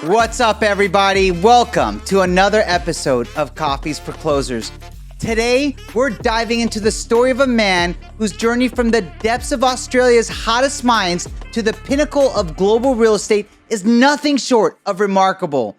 What's up, everybody? Welcome to another episode of Coffeez for Closers. Today, we're diving into the story of a man whose journey from the depths of Australia's hottest minds to the pinnacle of global real estate is nothing short of remarkable.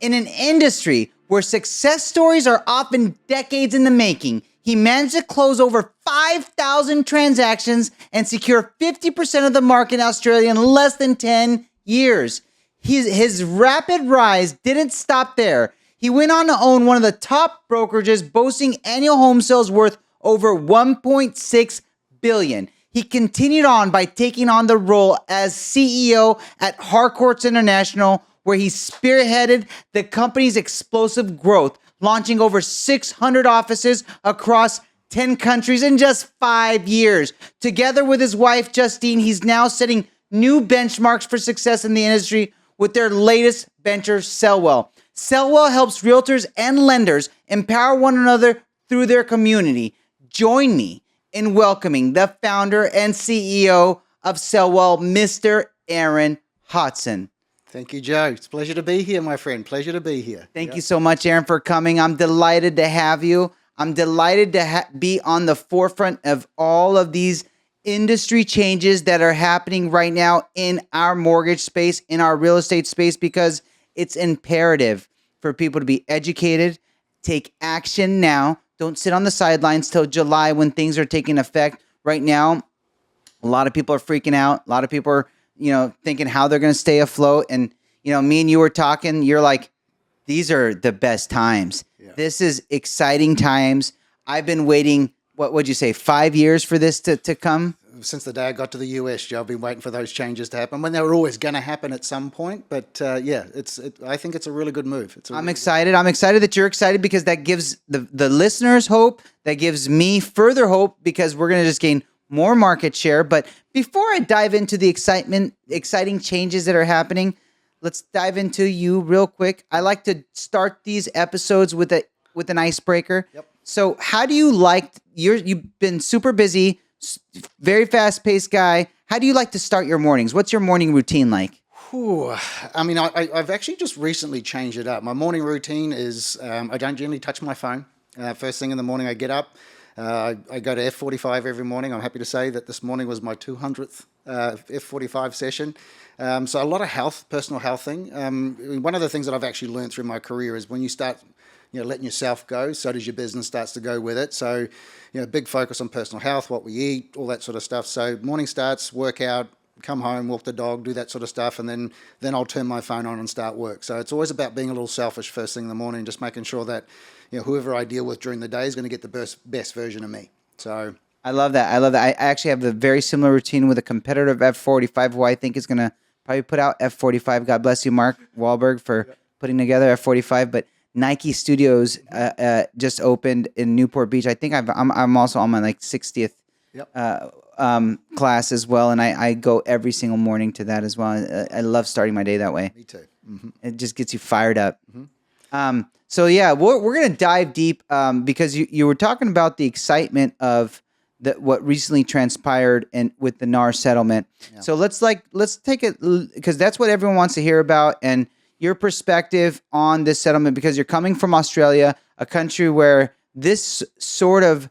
In an industry where success stories are often decades in the making, he managed to close over 5,000 transactions and secure 50% of the market in Australia in less than 10 years. His rapid rise didn't stop there. He went on to own one of the top brokerages, boasting annual home sales worth over $1.6 billion. He continued on by taking on the role as CEO at Harcourts International, where he spearheaded the company's explosive growth, launching over 600 offices across 10 countries in just 5 years. Together with his wife, Justine, he's now setting new benchmarks for success in the industry with their latest venture, SellWell. SellWell helps realtors and lenders empower one another through their community. Join me in welcoming the founder and CEO of SellWell, Mr. Aaron Hodson. Thank you, Joe. It's a pleasure to be here, my friend. Pleasure to be here. Thank you so much, Aaron, for coming. I'm delighted to have you. I'm delighted to be on the forefront of all of these industry changes that are happening right now in our mortgage space, in our real estate space, because it's imperative for people to be educated, take action now. Don't sit on the sidelines till July when things are taking effect. Right now, a lot of people are freaking out. A lot of people are, thinking how they're going to stay afloat. And, me and you were talking, you're like, these are the best times. Yeah. This is exciting times. I've been waiting, what would you say, 5 years for this to come? Since the day I got to the US, Joe, I've been waiting for those changes to happen. When they were always going to happen at some point. But I think it's a really good move. I'm excited. I'm excited that you're excited because that gives the listeners hope. That gives me further hope because we're going to just gain more market share. But before I dive into the exciting changes that are happening, let's dive into you real quick. I like to start these episodes with an icebreaker. Yep. So how do you like, you've been super busy, very fast-paced guy. How do you like to start your mornings? What's your morning routine like? I've actually just recently changed it up. My morning routine is I don't generally touch my phone. First thing in the morning, I get up. I go to F45 every morning. I'm happy to say that this morning was my 200th F45 session. So a lot of personal health thing. One of the things that I've actually learned through my career is when you start letting yourself go, so does your business starts to go with it. So, big focus on personal health, what we eat, all that sort of stuff. So morning starts, workout, come home, walk the dog, do that sort of stuff, and then I'll turn my phone on and start work. So it's always about being a little selfish first thing in the morning, just making sure that whoever I deal with during the day is going to get the best version of me. So I love that. I actually have a very similar routine with a competitor of F45 who I think is going to probably put out F45. God bless you, Mark Wahlberg, for putting together F45. But Nike Studios just opened in Newport Beach. I think I'm also on my 60th class as well, and I go every single morning to that as well. I love starting my day that way. Me too. Mm-hmm. It just gets you fired up. Mm-hmm. So yeah, we're gonna dive deep because you were talking about the excitement of what recently transpired with the NAR settlement. Yeah. So let's take it because that's what everyone wants to hear about and your perspective on this settlement, because you're coming from Australia, a country where this sort of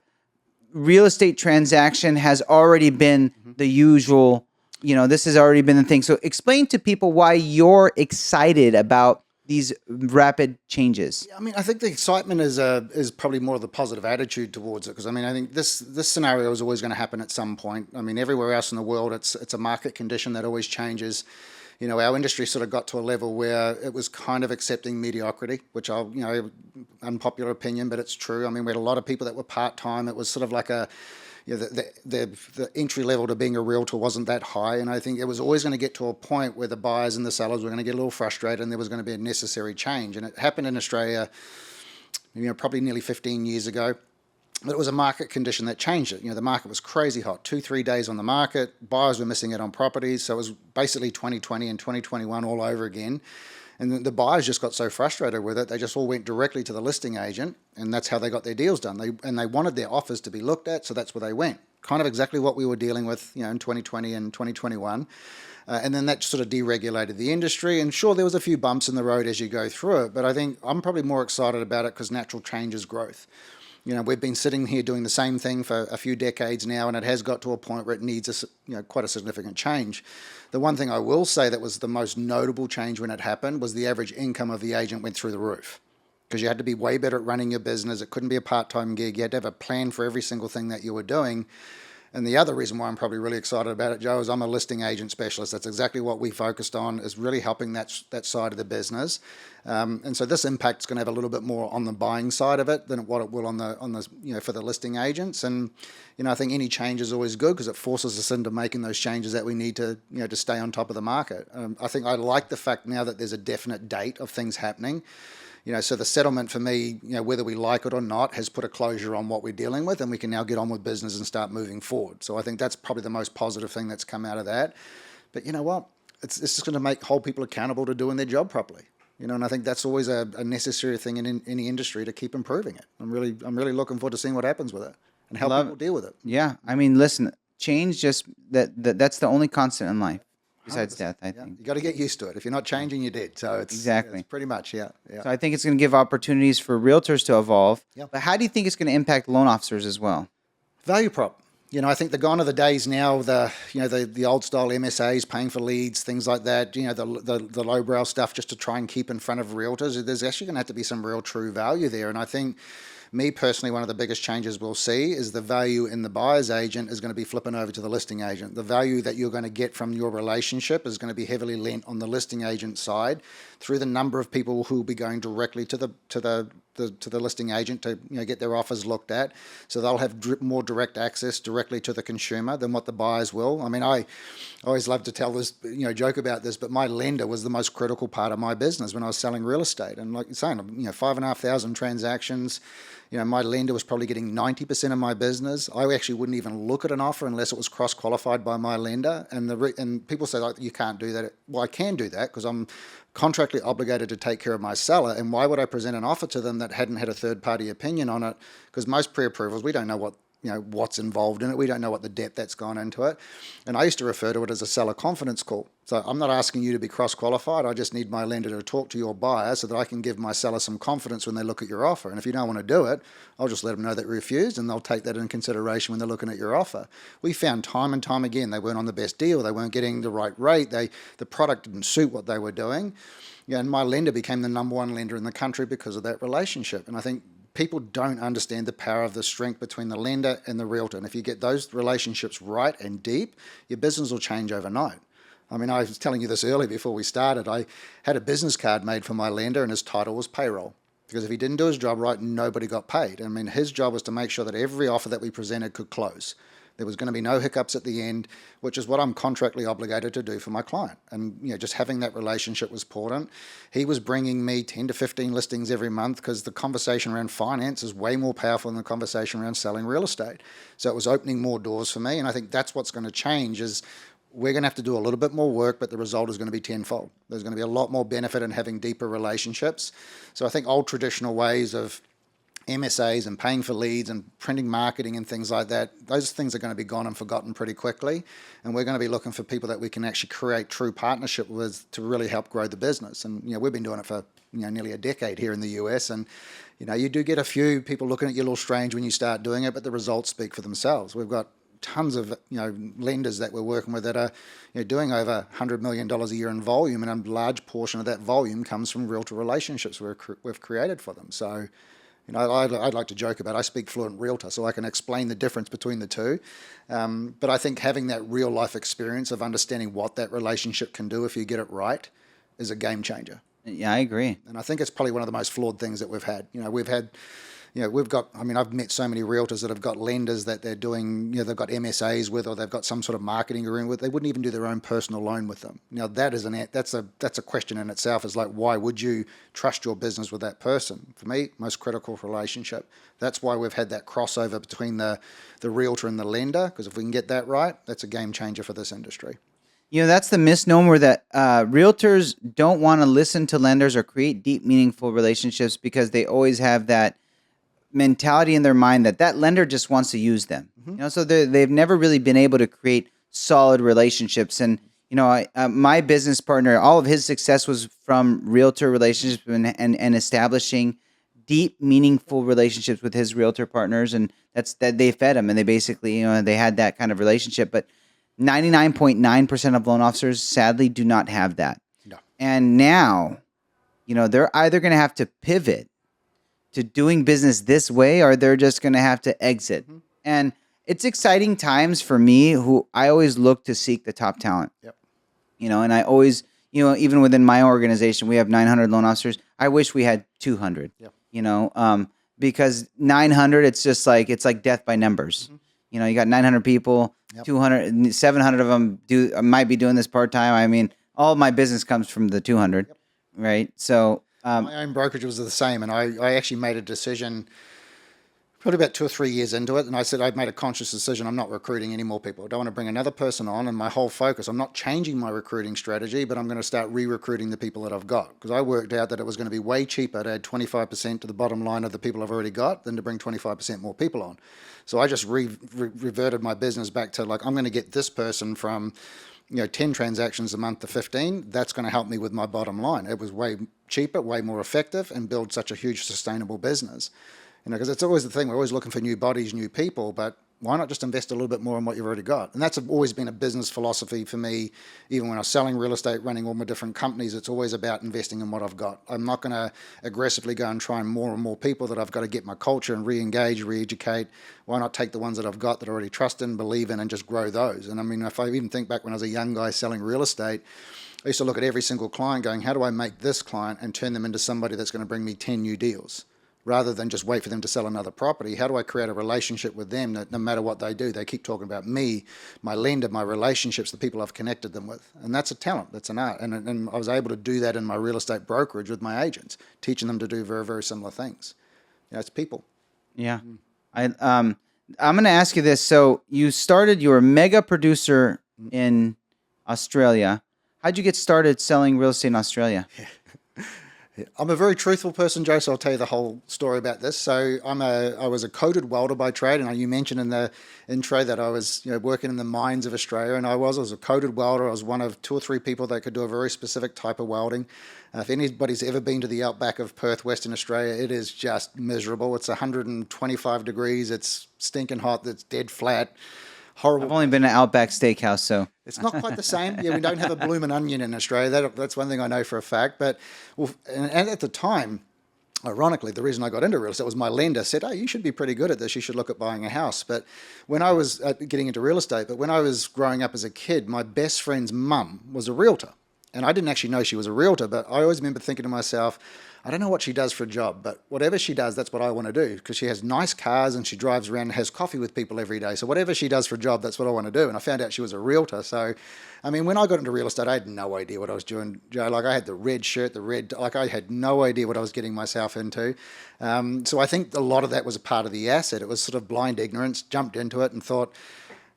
real estate transaction has already been the usual, this has already been the thing. So explain to people why you're excited about these rapid changes. Yeah, I think the excitement is probably more of the positive attitude towards it, because I think this scenario is always going to happen at some point. Everywhere else in the world, it's a market condition that always changes. Our industry sort of got to a level where it was kind of accepting mediocrity, which unpopular opinion, but it's true. We had a lot of people that were part-time. It was sort of like the entry level to being a realtor wasn't that high. And I think it was always going to get to a point where the buyers and the sellers were going to get a little frustrated and there was going to be a necessary change. And it happened in Australia, probably nearly 15 years ago. But it was a market condition that changed it. The market was crazy hot, 2-3 days on the market. Buyers were missing it on properties. So it was basically 2020 and 2021 all over again. And the buyers just got so frustrated with it, they just all went directly to the listing agent, and that's how they got their deals done. They wanted their offers to be looked at, so that's where they went. kind of exactly what we were dealing with, in 2020 and 2021. And then that sort of deregulated the industry. And sure, there was a few bumps in the road as you go through it, but I think I'm probably more excited about it because natural change is growth. We've been sitting here doing the same thing for a few decades now, and it has got to a point where it needs quite a significant change. The one thing I will say that was the most notable change when it happened was the average income of the agent went through the roof, because you had to be way better at running your business. It couldn't be a part-time gig. You had to have a plan for every single thing that you were doing. And the other reason why I'm probably really excited about it, Joe, is I'm a listing agent specialist. That's exactly what we focused on, is really helping that side of the business. And so this impact's going to have a little bit more on the buying side of it than what it will on the for the listing agents. And I think any change is always good because it forces us into making those changes that we need to to stay on top of the market. I think I like the fact now that there's a definite date of things happening. So the settlement for me, whether we like it or not, has put a closure on what we're dealing with, and we can now get on with business and start moving forward. So I think that's probably the most positive thing that's come out of that. But you know what? It's just going to hold people accountable to doing their job properly. And I think that's always a necessary thing in any industry to keep improving it. I'm really looking forward to seeing what happens with it and how people deal with it. Yeah, I mean, listen, change that's the only constant in life. Besides death, I think. You got to get used to it. If you're not changing, you're dead. So it's pretty much, yeah. So I think it's going to give opportunities for realtors to evolve. Yep. But how do you think it's going to impact loan officers as well? Value prop. I think the gone are the days now, the old style MSAs, paying for leads, things like that, the lowbrow stuff just to try and keep in front of realtors. There's actually going to have to be some real true value there. And I think, me personally, one of the biggest changes we'll see is the value in the buyer's agent is going to be flipping over to the listing agent. The value that you're going to get from your relationship is going to be heavily lent on the listing agent side through the number of people who will be going directly to the listing agent to get their offers looked at. So they'll have more direct access directly to the consumer than what the buyers will. I mean, I always love to tell this, joke about this, but my lender was the most critical part of my business when I was selling real estate. And like you're saying, 5,500 transactions. My lender was probably getting 90% of my business. I actually wouldn't even look at an offer unless it was cross-qualified by my lender. And people say, like, you can't do that. Well, I can do that because I'm contractually obligated to take care of my seller. And why would I present an offer to them that hadn't had a third-party opinion on it? Because most pre-approvals, we don't know what's involved in it. We don't know what the depth that's gone into it. And I used to refer to it as a seller confidence call. So I'm not asking you to be cross-qualified. I just need my lender to talk to your buyer so that I can give my seller some confidence when they look at your offer. And if you don't want to do it, I'll just let them know that you refused, and they'll take that in consideration when they're looking at your offer. We found time and time again they weren't on the best deal. They weren't getting the right rate. The product didn't suit what they were doing. And my lender became the number one lender in the country because of that relationship. And I think people don't understand the power of the strength between the lender and the realtor. And if you get those relationships right and deep, your business will change overnight. I mean, I was telling you this earlier before we started. I had a business card made for my lender, and his title was payroll. Because if he didn't do his job right, nobody got paid. I mean, his job was to make sure that every offer that we presented could close. There was going to be no hiccups at the end, which is what I'm contractually obligated to do for my client. And just having that relationship was important. He was bringing me 10 to 15 listings every month because the conversation around finance is way more powerful than the conversation around selling real estate. So it was opening more doors for me. And I think that's what's going to change is we're going to have to do a little bit more work, but the result is going to be tenfold. There's going to be a lot more benefit in having deeper relationships. So I think old traditional ways of MSAs and paying for leads and printing marketing and things like that, those things are going to be gone and forgotten pretty quickly. And we're going to be looking for people that we can actually create true partnership with to really help grow the business. And, we've been doing it for, nearly a decade here in the US. And, you do get a few people looking at you a little strange when you start doing it, but the results speak for themselves. We've got tons of lenders that we're working with that are doing over $100 million a year in volume, and a large portion of that volume comes from realtor relationships we've created for them. So, I'd like to joke about I speak fluent realtor, so I can explain the difference between the two. But I think having that real life experience of understanding what that relationship can do if you get it right is a game changer. Yeah, I agree. And I think it's probably one of the most flawed things that we've had. I've met so many realtors that have got lenders that they're doing, they've got MSAs with, or they've got some sort of marketing agreement with. They wouldn't even do their own personal loan with them. Now that's a question in itself. Is like, why would you trust your business with that person? For me, most critical relationship. That's why we've had that crossover between the realtor and the lender, because if we can get that right, that's a game changer for this industry. That's the misnomer that realtors don't want to listen to lenders or create deep, meaningful relationships because they always have that mentality in their mind that lender just wants to use them. So they've never really been able to create solid relationships. And my business partner, all of his success was from realtor relationships and establishing deep, meaningful relationships with his realtor partners, and that they fed him, and they basically, they had that kind of relationship. But 99.9% of loan officers sadly do not have that. No. And now, they're either going to have to pivot to doing business this way, or they're just going to have to exit. And it's exciting times for me, who I always look to seek the top talent. Yep. And I always, even within my organization, we have 900 loan officers. I wish we had 200. Yep. Because 900, it's like death by numbers. You got 900 people, 200, 700 of them might be doing this part time. I mean, all of my business comes from the 200, right? So my own brokerage was the same, and I actually made a decision probably about 2 or 3 years into it, and I said I've made a conscious decision. I'm not recruiting any more people. I don't want to bring another person on, and my whole focus, I'm not changing my recruiting strategy, but I'm going to start re-recruiting the people that I've got, because I worked out that it was going to be way cheaper to add 25% to the bottom line of the people I've already got than to bring 25% more people on. So I just reverted my business back to, like, I'm going to get this person from 10 transactions a month to 15. That's going to help me with my bottom line. It was way cheaper, way more effective, and build such a huge sustainable business. Because it's always the thing, we're always looking for new bodies, new people, but why not just invest a little bit more in what you've already got? And that's always been a business philosophy for me. Even when I was selling real estate, running all my different companies, it's always about investing in what I've got. I'm not going to aggressively go and try more and more people that I've got to get my culture and re-engage, re-educate. Why not take the ones that I've got that I already trust in, believe in, and just grow those? And I mean, if I even think back when I was a young guy selling real estate, I used to look at every single client going, how do I make this client and turn them into somebody that's going to bring me 10 new deals? Rather than just wait for them to sell another property, how do I create a relationship with them that no matter what they do, they keep talking about me, my lender, my relationships, the people I've connected them with. And that's a talent, that's an art. And I was able to do that in my real estate brokerage with my agents, teaching them to do very, very similar things. It's people. Yeah. I'm going to ask you this. So you were a mega producer in Australia. How'd you get started selling real estate in Australia? I'm a very truthful person, Joe, so I'll tell you the whole story about this. So I was a coded welder by trade, and you mentioned in the intro that I was working in the mines of Australia, and I was a coded welder. I was one of 2 or 3 people that could do a very specific type of welding. If anybody's ever been to the outback of Perth, Western Australia, it is just miserable. It's 125 degrees. It's stinking hot. It's dead flat. Horrible. I've only been to Outback Steakhouse, so it's not quite the same. Yeah, we don't have a bloomin' onion in Australia. That's one thing I know for a fact. But and at the time, ironically, the reason I got into real estate was my lender said, "Oh, you should be pretty good at this. You should look at buying a house." But when I was getting into real estate, when I was growing up as a kid, my best friend's mum was a realtor, and I didn't actually know she was a realtor. But I always remember thinking to myself, I don't know what she does for a job, but whatever she does, that's what I want to do, because she has nice cars and she drives around and has coffee with people every day. So whatever she does for a job, that's what I want to do. And I found out she was a realtor. So, I mean, when I got into real estate, I had no idea what I was doing, Joe. Like, I had the red shirt, I had no idea what I was getting myself into. So I think a lot of that was a part of the asset. It was sort of blind ignorance, jumped into it and thought.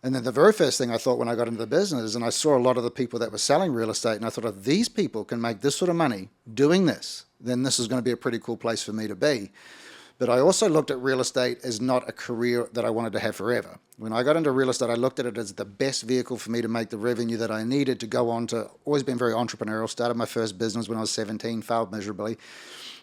And then the very first thing I thought when I got into the business, and I saw a lot of the people that were selling real estate, and I thought, if these people can make this sort of money doing this, then this is going to be a pretty cool place for me to be. But I also looked at real estate as not a career that I wanted to have forever. When I got into real estate, I looked at it as the best vehicle for me to make the revenue that I needed to go on to, always been very entrepreneurial, started my first business when I was 17, failed miserably.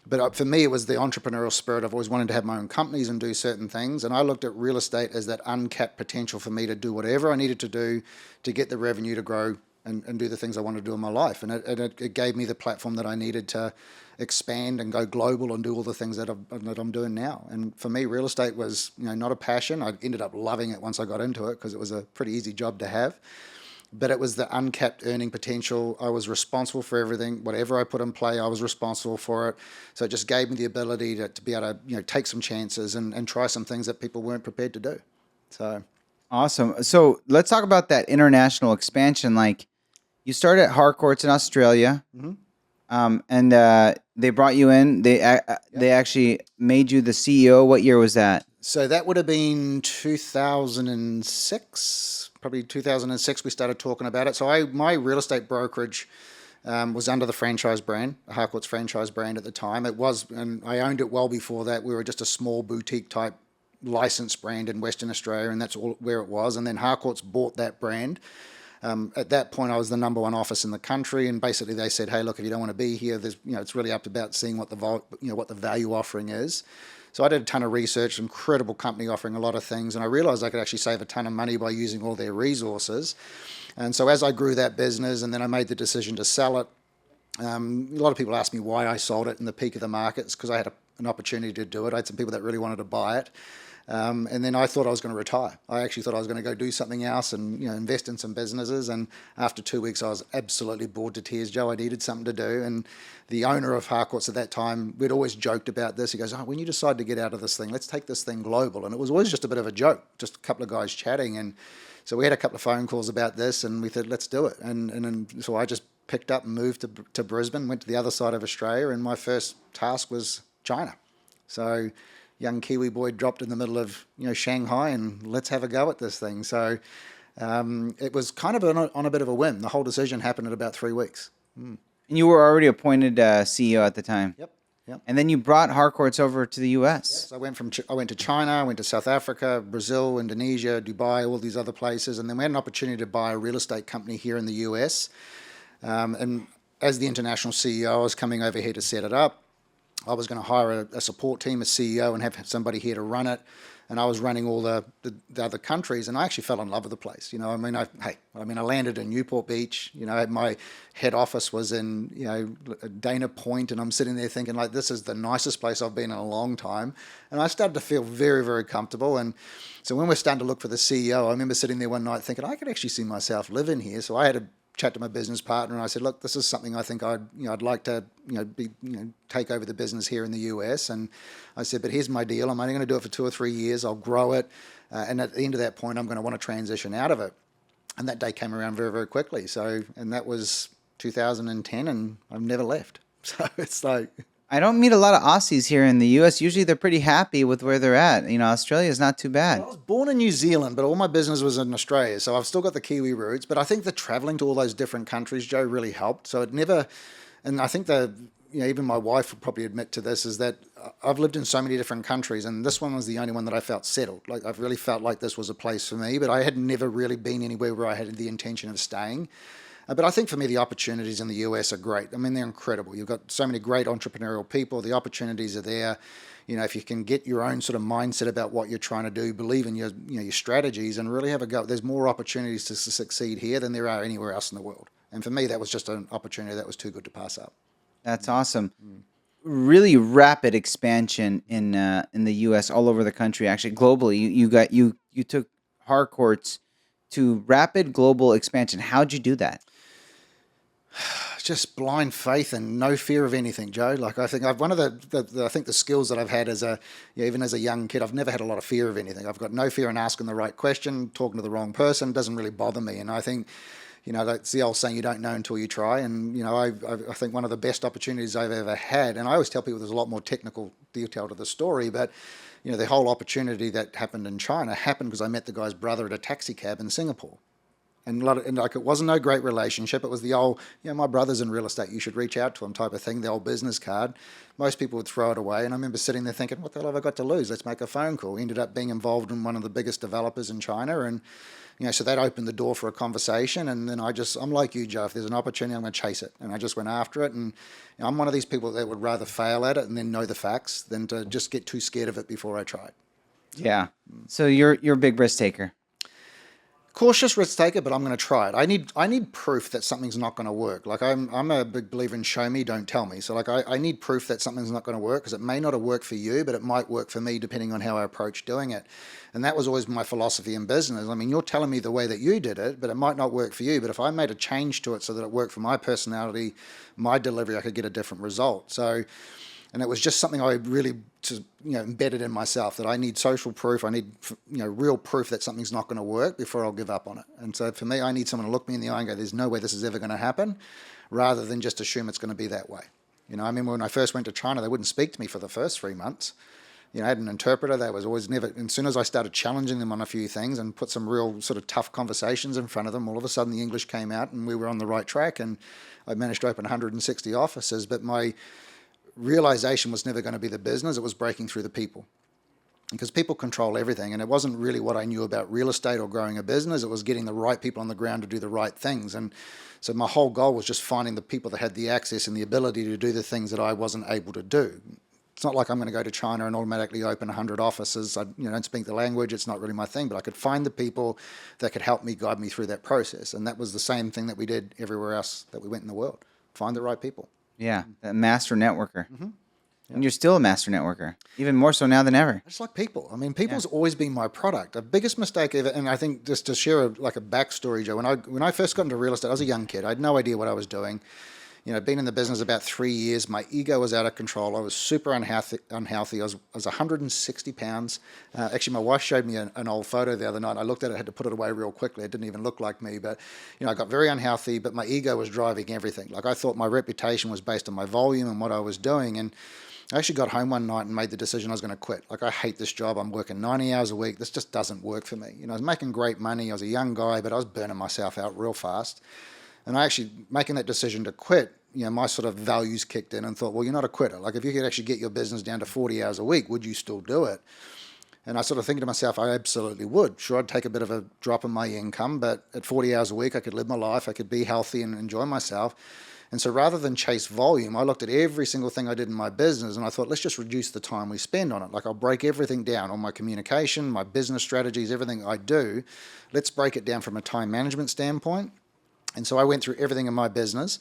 But for me, it was the entrepreneurial spirit. I've always wanted to have my own companies and do certain things. And I looked at real estate as that uncapped potential for me to do whatever I needed to do to get the revenue to grow and do the things I wanted to do in my life. And it gave me the platform that I needed to expand and go global and do all the things that I'm doing now. And for me, real estate was not a passion. I ended up loving it once I got into it because it was a pretty easy job to have. But it was the uncapped earning potential. I was responsible for everything. Whatever I put in play, I was responsible for it. So it just gave me the ability to be able to take some chances and try some things that people weren't prepared to do. So awesome. So let's talk about that international expansion. Like, you started at Harcourts in Australia, and they brought you in. They actually made you the CEO. What year was that? So that would have been 2006. Probably 2006 we started talking about it. So my real estate brokerage was under the franchise brand, the Harcourts franchise brand at the time. It was, and I owned it well before that. We were just a small boutique type licensed brand in Western Australia, and that's all where it was. And then Harcourts bought that brand. At that point, I was the number one office in the country, and basically they said, "Hey, look, if you don't want to be here, there's, it's really up to about seeing what what the value offering is." So I did a ton of research, incredible company offering a lot of things, and I realized I could actually save a ton of money by using all their resources. And so as I grew that business, and then I made the decision to sell it, a lot of people ask me why I sold it in the peak of the markets, because I had an opportunity to do it. I had some people that really wanted to buy it. And then I thought I was going to retire. I actually thought I was going to go do something else and invest in some businesses. And after 2 weeks, I was absolutely bored to tears, Joe. I needed something to do. And the owner of Harcourts at that time, we'd always joked about this. He goes, "Oh, when you decide to get out of this thing, let's take this thing global." And it was always just a bit of a joke, just a couple of guys chatting. And so we had a couple of phone calls about this, and we said, "Let's do it." And so I just picked up and moved to Brisbane, went to the other side of Australia, and my first task was China. So young Kiwi boy dropped in the middle of Shanghai, and let's have a go at this thing. So it was kind of on a bit of a whim. The whole decision happened in about 3 weeks. And you were already appointed CEO at the time. Yep. And then you brought Harcourts over to the U.S. Yes, I went to China, I went to South Africa, Brazil, Indonesia, Dubai, all these other places, and then we had an opportunity to buy a real estate company here in the U.S. And as the international CEO, I was coming over here to set it up. I was going to hire a support team, a CEO, and have somebody here to run it. And I was running all the other countries, and I actually fell in love with the place. I landed in Newport Beach. My head office was in Dana Point, and I'm sitting there thinking, like, this is the nicest place I've been in a long time. And I started to feel very, very comfortable. And so when we're starting to look for the CEO, I remember sitting there one night thinking, I could actually see myself living here. So I had a chat to my business partner, and I said, "Look, this is something I think I'd like to take over the business here in the US." And I said, "But here's my deal. I'm only going to do it for 2 or 3 years. I'll grow it, and at the end of that point, I'm going to want to transition out of it." And that day came around very, very quickly. And that was 2010, and I've never left. So it's like, I don't meet a lot of Aussies here in the U.S. Usually they're pretty happy with where they're at. Australia is not too bad. I was born in New Zealand, but all my business was in Australia. So I've still got the Kiwi roots. But I think the traveling to all those different countries, Joe, really helped. So it never, and I think even my wife would probably admit to this, is that I've lived in so many different countries, and this one was the only one that I felt settled. Like, I've really felt like this was a place for me, but I had never really been anywhere where I had the intention of staying. But I think for me, the opportunities in the US are great. I mean, they're incredible. You've got so many great entrepreneurial people. The opportunities are there. If you can get your own sort of mindset about what you're trying to do, believe in your strategies, and really have a go. There's more opportunities to succeed here than there are anywhere else in the world. And for me, that was just an opportunity that was too good to pass up. That's awesome. Really rapid expansion in the U.S. all over the country. Actually, globally, you took Harcourts to rapid global expansion. How'd you do that? Just blind faith and no fear of anything, Joe. Like, I think one of the skills that I've had even as a young kid, I've never had a lot of fear of anything. I've got no fear in asking the right question, talking to the wrong person. It doesn't really bother me. And I think, that's the old saying, you don't know until you try. And, I think one of the best opportunities I've ever had, and I always tell people there's a lot more technical detail to the story, but, the whole opportunity that happened in China happened because I met the guy's brother at a taxi cab in Singapore. And it wasn't no great relationship. It was the old, my brother's in real estate, you should reach out to him type of thing, the old business card. Most people would throw it away. And I remember sitting there thinking, what the hell have I got to lose? Let's make a phone call. Ended up being involved in one of the biggest developers in China. And, so that opened the door for a conversation. And then I'm like you, Joe, if there's an opportunity, I'm going to chase it. And I just went after it. And I'm one of these people that would rather fail at it and then know the facts than to just get too scared of it before I tried. Yeah. So you're a big risk taker. Cautious risk taker, but I'm going to try it. I need proof that something's not going to work. Like, I'm a big believer in show me, don't tell me. So like, I need proof that something's not going to work, because it may not have worked for you, but it might work for me depending on how I approach doing it. And that was always my philosophy in business. I mean, you're telling me the way that you did it, but it might not work for you. But if I made a change to it so that it worked for my personality, my delivery, I could get a different result. So, and it was just something I really embedded in myself, that I need social proof. I need real proof that something's not going to work before I'll give up on it. And so for me, I need someone to look me in the eye and go, there's no way this is ever going to happen, rather than just assume it's going to be that way. I remember when I first went to China, they wouldn't speak to me for the first 3 months. I had an interpreter. That was always never, as soon as I started challenging them on a few things and put some real sort of tough conversations in front of them, all of a sudden the English came out and we were on the right track, and I managed to open 160 offices. But my realization was never going to be the business. It was breaking through the people. because people control everything. And it wasn't really what I knew about real estate or growing a business. It was getting the right people on the ground to do the right things. And so my whole goal was just finding the people that had the access and the ability to do the things that I wasn't able to do. It's not like I'm going to go to China and automatically open 100 offices. I don't speak the language. It's not really my thing. But I could find the people that could help me, guide me through that process. And that was the same thing that we did everywhere else that we went in the world. Find the right people. Yeah, a master networker. Mm-hmm. Yeah. And you're still a master networker, even more so now than ever. I just like people. I mean, people's always been my product. The biggest mistake ever, and I think just to share a backstory, Joe, when I first got into real estate, I was a young kid. I had no idea what I was doing. Been in the business about 3 years. My ego was out of control. I was super unhealthy. I was 160 pounds. Actually, my wife showed me an old photo the other night. I looked at it, had to put it away real quickly. It didn't even look like me. But, I got very unhealthy, but my ego was driving everything. I thought my reputation was based on my volume and what I was doing. And I actually got home one night and made the decision I was going to quit. I hate this job. I'm working 90 hours a week. This just doesn't work for me. I was making great money. I was a young guy, but I was burning myself out real fast. And I actually, making that decision to quit, my sort of values kicked in and thought, well, you're not a quitter. If you could actually get your business down to 40 hours a week, would you still do it? And I sort of thinking to myself, I absolutely would. Sure, I'd take a bit of a drop in my income, but at 40 hours a week, I could live my life. I could be healthy and enjoy myself. And so rather than chase volume, I looked at every single thing I did in my business and I thought, let's just reduce the time we spend on it. I'll break everything down, all my communication, my business strategies, everything I do. Let's break it down from a time management standpoint. And so I went through everything in my business,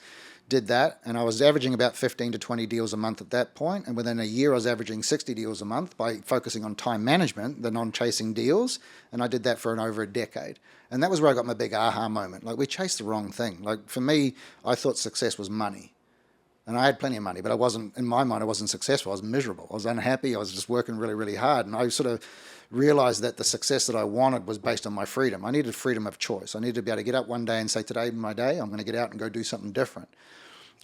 did that, and I was averaging about 15 to 20 deals a month at that point. And within a year, I was averaging 60 deals a month by focusing on time management, the non-chasing deals. And I did that for over a decade. And that was where I got my big aha moment. We chased the wrong thing. For me, I thought success was money. And I had plenty of money, but in my mind, I wasn't successful. I was miserable. I was unhappy. I was just working really, really hard. And I sort of realized that the success that I wanted was based on my freedom. I needed freedom of choice. I needed to be able to get up one day and say, today my day, I'm going to get out and go do something different.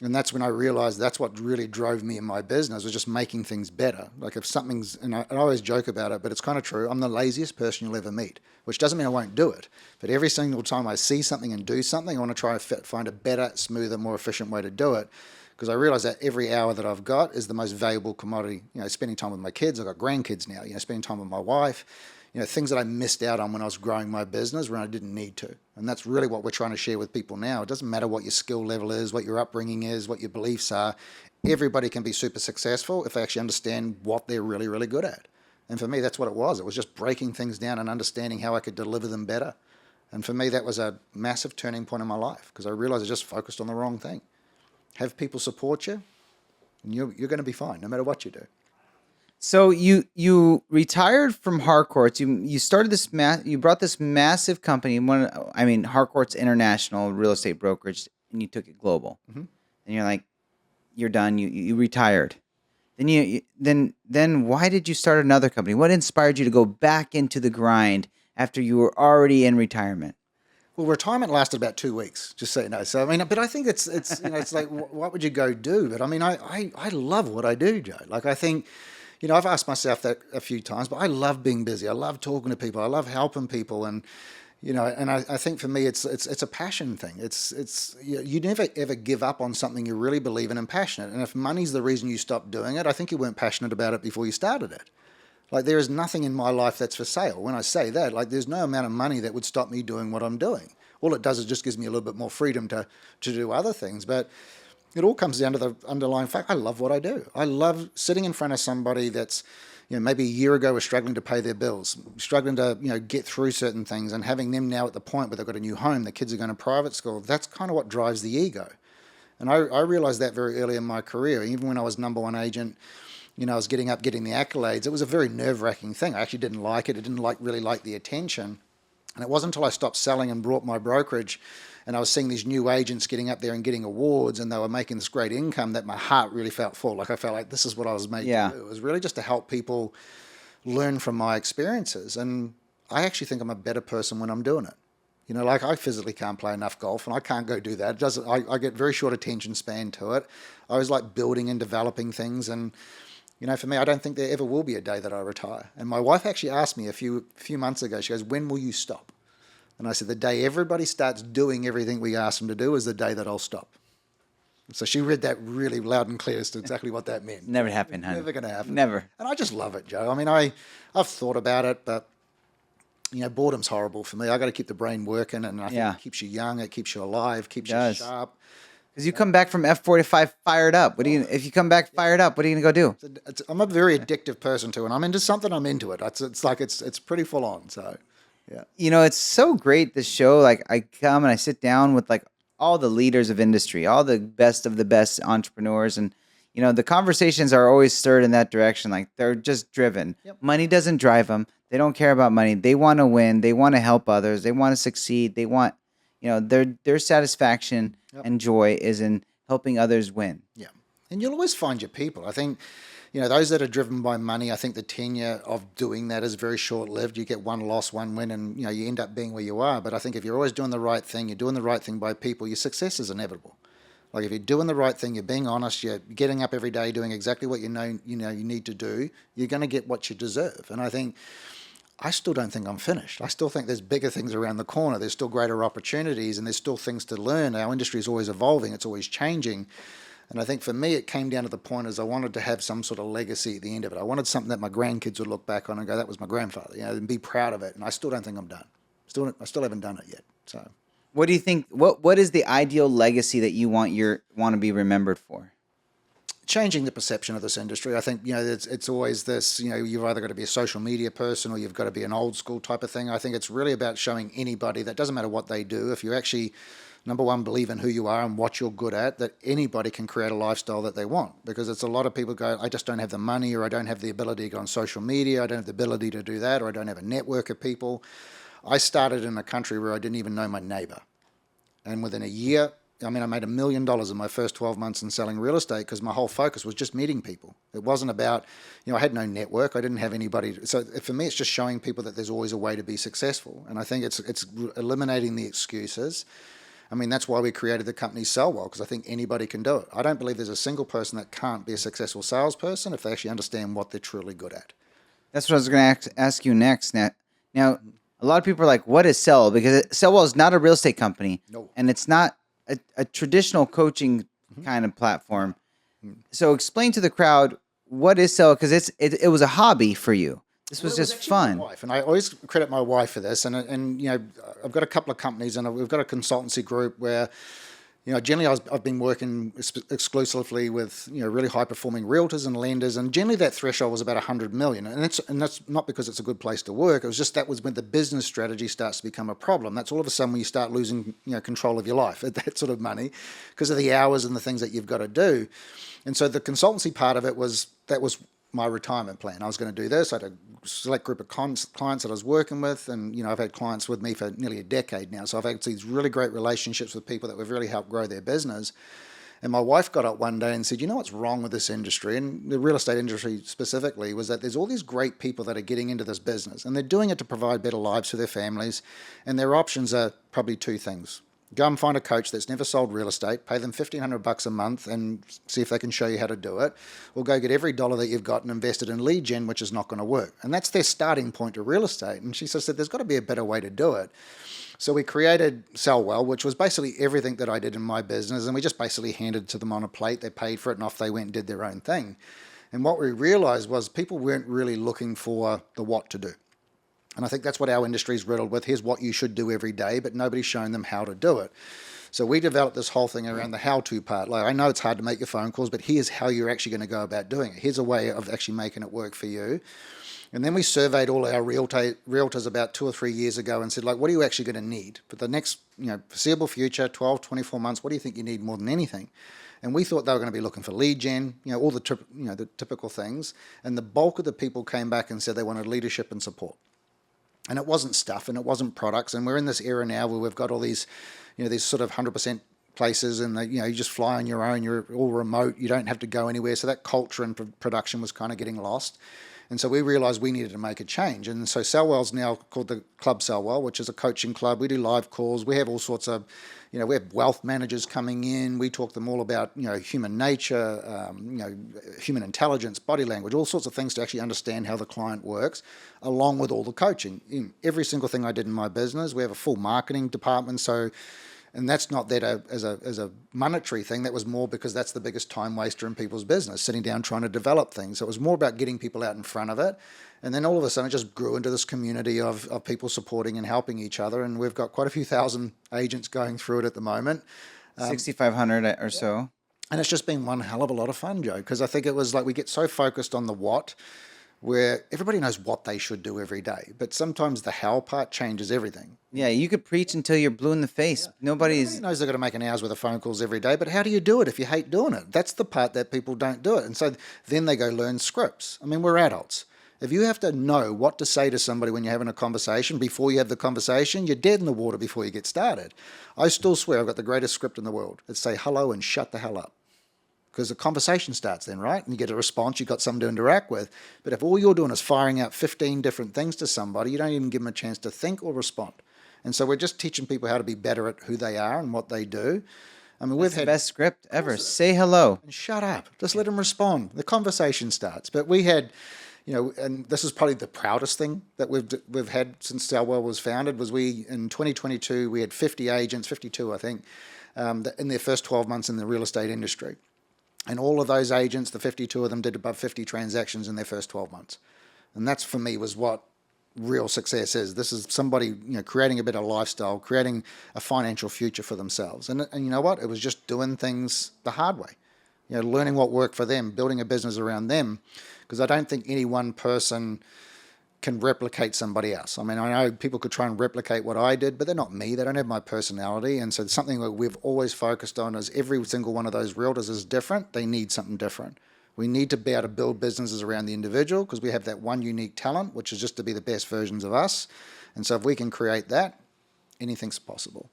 And that's when I realized that's what really drove me in my business, was just making things better. If something's, and I always joke about it, but it's kind of true, I'm the laziest person you'll ever meet, which doesn't mean I won't do it. But every single time I see something and do something, I want to try and find a better, smoother, more efficient way to do it. Because I realize that every hour that I've got is the most valuable commodity. Spending time with my kids. I've got grandkids now. Spending time with my wife. Things that I missed out on when I was growing my business when I didn't need to. And that's really what we're trying to share with people now. It doesn't matter what your skill level is, what your upbringing is, what your beliefs are. Everybody can be super successful if they actually understand what they're really, really good at. And for me, that's what it was. It was just breaking things down and understanding how I could deliver them better. And for me, that was a massive turning point in my life because I realized I just focused on the wrong thing. Have people support you, and you're going to be fine no matter what you do. So you retired from Harcourts. You started this you brought this massive company, Harcourts International real estate brokerage, and you took it global. Mm-hmm. And you're like, you're done. You retired. Then why did you start another company? What inspired you to go back into the grind after you were already in retirement? Well, retirement lasted about 2 weeks, just so you know. So, but I think it's it's like, what would you go do? But I love what I do, Joe. I think, I've asked myself that a few times, but I love being busy. I love talking to people. I love helping people. And, and I think for me, it's a passion thing. You never ever give up on something you really believe in and passionate. And if money's the reason you stopped doing it, I think you weren't passionate about it before you started it. There is nothing in my life that's for sale. When I say that, there's no amount of money that would stop me doing what I'm doing. All it does is just gives me a little bit more freedom to do other things. But it all comes down to the underlying fact. I love what I do. I love sitting in front of somebody that's, maybe a year ago was struggling to pay their bills, struggling to, get through certain things, and having them now at the point where they've got a new home, the kids are going to private school. That's kind of what drives the ego. And I realized that very early in my career. Even when I was number one agent, I was getting the accolades. It was a very nerve-wracking thing. I actually didn't like it. I didn't really like the attention. And it wasn't until I stopped selling and brought my brokerage and I was seeing these new agents getting up there and getting awards and they were making this great income that my heart really felt full. I felt like this is what I was made to do. It was really just to help people learn from my experiences. And I actually think I'm a better person when I'm doing it. I physically can't play enough golf and I can't go do that. I get very short attention span to it. I always like building and developing things. And for me, I don't think there ever will be a day that I retire. And my wife actually asked me a few months ago, she goes, when will you stop? And I said, the day everybody starts doing everything we ask them to do is the day that I'll stop. So she read that really loud and clear as to exactly what that meant. Never happened, honey. Never going to happen. Never. And I just love it, Joe. I mean, I've thought about it, but boredom's horrible for me. I got to keep the brain working, and I think it keeps you young, it keeps you alive, keeps you sharp. Because you come back from F45 fired up. If you come back fired up, what are you gonna go do? I'm a very addictive person too, and I'm into something. I'm into it. It's pretty full on. So, yeah. It's so great. This show, like I come and I sit down with like all the leaders of industry, all the best of the best entrepreneurs, and the conversations are always stirred in that direction. Like they're just driven. Yep. Money doesn't drive them. They don't care about money. They want to win. They want to help others. They want to succeed. They want, their satisfaction and joy is in helping others win. Yeah. And you'll always find your people. I think, those that are driven by money, I think the tenure of doing that is very short-lived. You get one loss, one win, and, you end up being where you are. But I think if you're always doing the right thing, you're doing the right thing by people, your success is inevitable. Like if you're doing the right thing, you're being honest, you're getting up every day, doing exactly what you need to do, you're going to get what you deserve. And I still don't think I'm finished. I still think there's bigger things around the corner. There's still greater opportunities, and there's still things to learn. Our industry is always evolving. It's always changing. And I think for me, it came down to the point as I wanted to have some sort of legacy at the end of it. I wanted something that my grandkids would look back on and go, that was my grandfather, and be proud of it. And I still don't think I'm done. I still haven't done it yet. So, what do you think? What is the ideal legacy that you want to be remembered for? Changing the perception of this industry. I think, it's always this, you've either got to be a social media person or you've got to be an old school type of thing. I think it's really about showing anybody that doesn't matter what they do. If you actually, number one, believe in who you are and what you're good at, that anybody can create a lifestyle that they want. Because it's a lot of people go, I just don't have the money, or I don't have the ability to go on social media. I don't have the ability to do that, or I don't have a network of people. I started in a country where I didn't even know my neighbor. And within a year, I made $1 million in my first 12 months in selling real estate because my whole focus was just meeting people. It wasn't about, I had no network. I didn't have anybody. So for me, it's just showing people that there's always a way to be successful. And I think it's eliminating the excuses. That's why we created the company SellWell, because I think anybody can do it. I don't believe there's a single person that can't be a successful salesperson if they actually understand what they're truly good at. That's what I was going to ask you next. Now, a lot of people are like, what is SellWell? Because SellWell is not a real estate company. No. And it's not a traditional coaching kind of platform. So explain to the crowd, what is SellWell? Because it was a hobby for you. This was just fun. My wife, and I always credit my wife for this. And I've got a couple of companies, and we've got a consultancy group where, generally I've been working exclusively with really high performing realtors and lenders, and generally that threshold was about 100 million. And that's not because it's a good place to work. It was just that was when the business strategy starts to become a problem. That's all of a sudden when you start losing control of your life at that sort of money because of the hours and the things that you've got to do. And so the consultancy part of it was my retirement plan. I was going to do this. I had a select group of clients that I was working with, and I've had clients with me for nearly a decade now. So I've had these really great relationships with people that have really helped grow their business. And my wife got up one day and said, what's wrong with this industry, and the real estate industry specifically, was that there's all these great people that are getting into this business, and they're doing it to provide better lives for their families, and their options are probably two things. Go and find a coach that's never sold real estate, pay them $1,500 a month and see if they can show you how to do it, or go get every dollar that you've got and invest it in lead gen, which is not going to work. And that's their starting point to real estate. And she said, there's got to be a better way to do it. So we created SellWell, which was basically everything that I did in my business, and we just basically handed it to them on a plate. They paid for it, and off they went and did their own thing. And what we realized was people weren't really looking for the what to do. And I think that's what our industry is riddled with. Here's what you should do every day, but nobody's shown them how to do it. So we developed this whole thing around the how-to part. Like, I know it's hard to make your phone calls, but here's how you're actually going to go about doing it. Here's a way of actually making it work for you. And then we surveyed all our realtors about 2 or 3 years ago and said, what are you actually going to need for the next foreseeable future, 12, 24 months? What do you think you need more than anything? And we thought they were going to be looking for lead gen, all the the typical things. And the bulk of the people came back and said they wanted leadership and support. And it wasn't stuff, and it wasn't products. And we're in this era now where we've got all these, these sort of 100% places, and you just fly on your own. You're all remote. You don't have to go anywhere. So that culture and production was kind of getting lost. And so we realized we needed to make a change. And so SellWell's now called the Club SellWell, which is a coaching club. We do live calls. We have all sorts of, we have wealth managers coming in. We talk to them all about, human nature, human intelligence, body language, all sorts of things to actually understand how the client works, along with all the coaching. In every single thing I did in my business, we have a full marketing department. So And that's not that as a monetary thing. That was more because that's the biggest time waster in people's business, sitting down trying to develop things. So it was more about getting people out in front of it. And then all of a sudden it just grew into this community of people supporting and helping each other. And we've got quite a few thousand agents going through it at the moment. 6,500 or so. And it's just been one hell of a lot of fun, Joe, because I think it was like we get so focused on the what, where everybody knows what they should do every day. But sometimes the how part changes everything. Yeah, you could preach until you're blue in the face. Everybody knows they've got to make an hour's worth of phone calls every day, but how do you do it if you hate doing it? That's the part that people don't do it. And so then they go learn scripts. I mean, we're adults. If you have to know what to say to somebody when you're having a conversation before you have the conversation, you're dead in the water before you get started. I still swear I've got the greatest script in the world. It's say hello and shut the hell up. Because the conversation starts then, right? And you get a response, you've got someone to interact with. But if all you're doing is firing out 15 different things to somebody, you don't even give them a chance to think or respond. And so we're just teaching people how to be better at who they are and what they do. I mean, we've had the best script ever. Say hello. And shut up. Just let them respond. The conversation starts. But we had, and this is probably the proudest thing that we've had since SellWell was founded, was we, in 2022, we had 50 agents, 52, I think, in their first 12 months in the real estate industry. And all of those agents, the 52 of them, did above 50 transactions in their first 12 months. And that's, for me, was what real success is. This is somebody, creating a better lifestyle, creating a financial future for themselves. And you know what? It was just doing things the hard way. Learning what worked for them, building a business around them. Because I don't think any one person can replicate somebody else. I mean, I know people could try and replicate what I did, but they're not me. They don't have my personality. And so something that we've always focused on is every single one of those realtors is different. They need something different. We need to be able to build businesses around the individual because we have that one unique talent, which is just to be the best versions of us. And so if we can create that, anything's possible.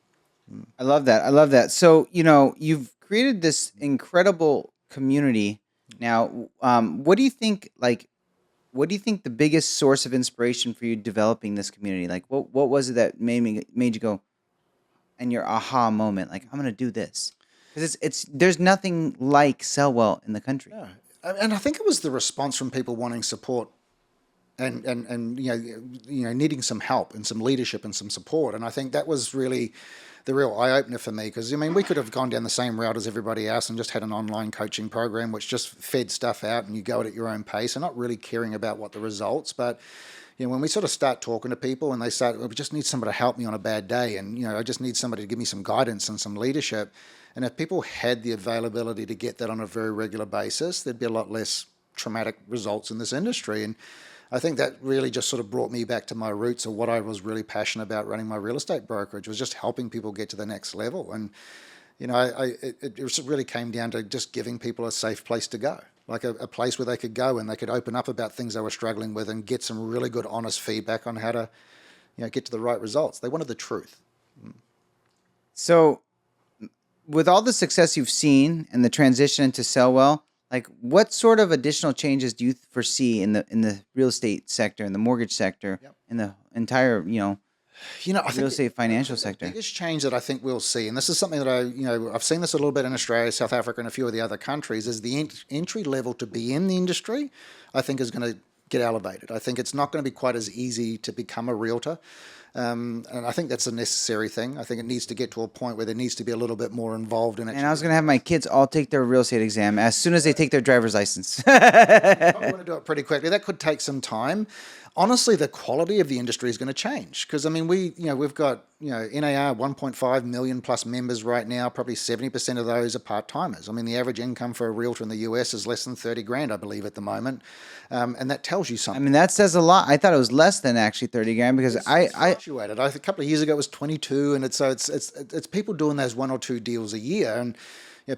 I love that. I love that. So, you've created this incredible community. Now, what do you think, the biggest source of inspiration for you developing this community? Like, what was it that made you go, and your aha moment, like, I'm going to do this? Because there's nothing like SellWell in the country. Yeah. And I think it was the response from people wanting support and needing some help and some leadership and some support. And I think that was really the real eye-opener for me, because, we could have gone down the same route as everybody else and just had an online coaching program which just fed stuff out and you go at your own pace and not really caring about what the results. But, when we sort of start talking to people and they start, we just need somebody to help me on a bad day, and, I just need somebody to give me some guidance and some leadership. And if people had the availability to get that on a very regular basis, there'd be a lot less traumatic results in this industry. And I think that really just sort of brought me back to my roots of what I was really passionate about running my real estate brokerage, was just helping people get to the next level. And, it really came down to just giving people a safe place to go, like a place where they could go and they could open up about things they were struggling with and get some really good, honest feedback on how to, get to the right results. They wanted the truth. So with all the success you've seen and the transition into SellWell, like, what sort of additional changes do you foresee in the real estate sector, in the mortgage sector, in the entire, I think real estate financial sector? The biggest change that I think we'll see, and this is something that I've seen this a little bit in Australia, South Africa, and a few of the other countries, is the entry level to be in the industry, I think, is going to get elevated. I think it's not going to be quite as easy to become a realtor. And I think that's a necessary thing. I think it needs to get to a point where there needs to be a little bit more involved in it. And I was going to have my kids all take their real estate exam as soon as they take their driver's license. I want to do it pretty quickly. That could take some time. Honestly, the quality of the industry is going to change because, we've got, NAR 1.5 million plus members right now. Probably 70% of those are part-timers. The average income for a realtor in the US is less than 30 grand, I believe, at the moment. And that tells you something. That says a lot. I thought it was less than actually 30 grand because it's fluctuated. A couple of years ago it was 22, and it's people doing those one or two deals a year. And